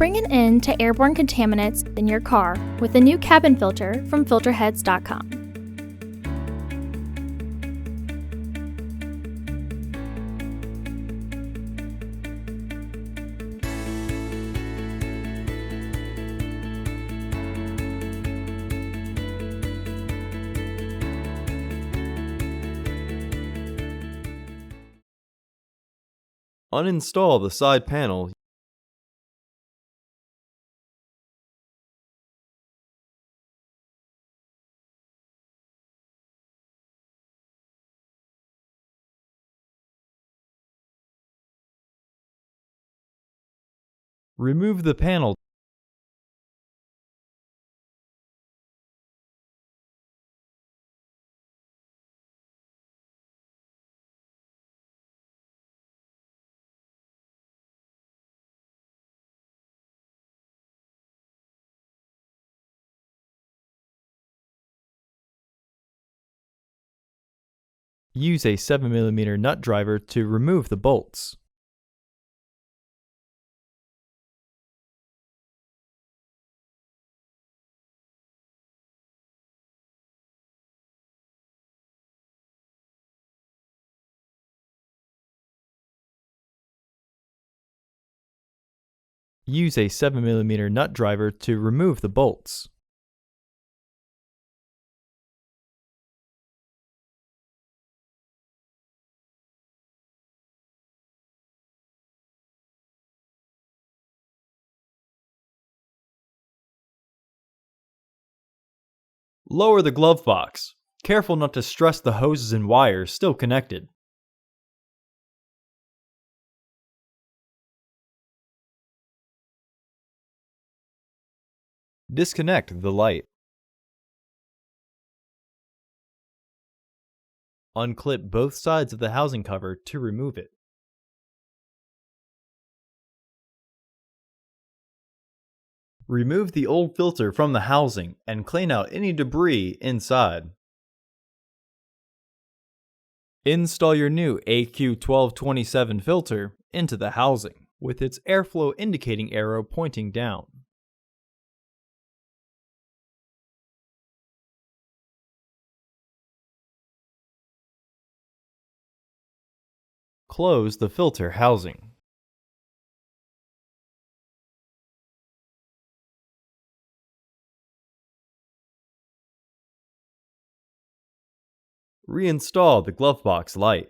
Bring an end to airborne contaminants in your car with a new cabin filter from Filterheads.com. Uninstall the side panel. Remove the panel. Use a 7mm nut driver to remove the bolts. Use a 7mm nut driver to remove the bolts. Lower the glove box. Careful not to stress the hoses and wires still connected. Disconnect the light. Unclip both sides of the housing cover to remove it. Remove the old filter from the housing and clean out any debris inside. Install your new AQ1227 filter into the housing, with its airflow indicating arrow pointing down. Close the filter housing. Reinstall the glove box light.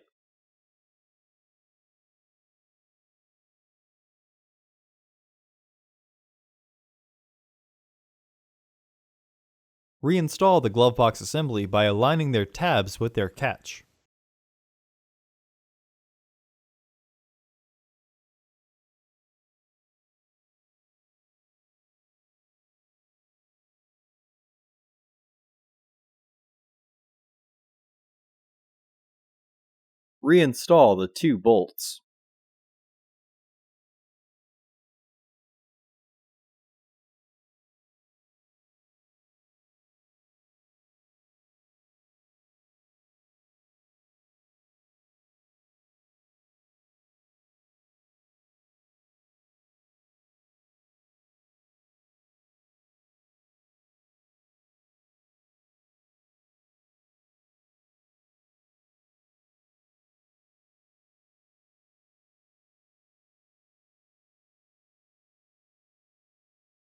Reinstall the glove box assembly by aligning their tabs with their catch. Reinstall the 2 bolts.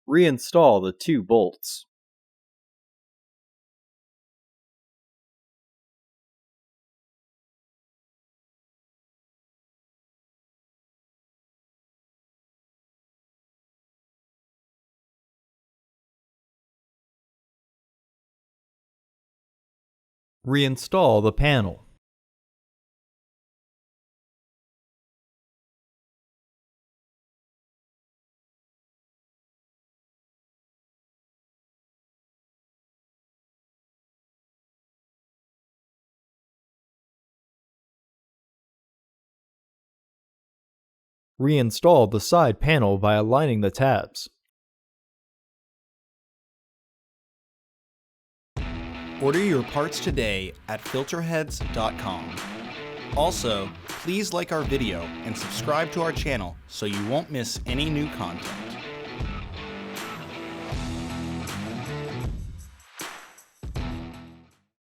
Reinstall the 2 bolts. Reinstall the panel. Reinstall the side panel by aligning the tabs. Order your parts today at Filterheads.com. Also, please like our video and subscribe to our channel so you won't miss any new content.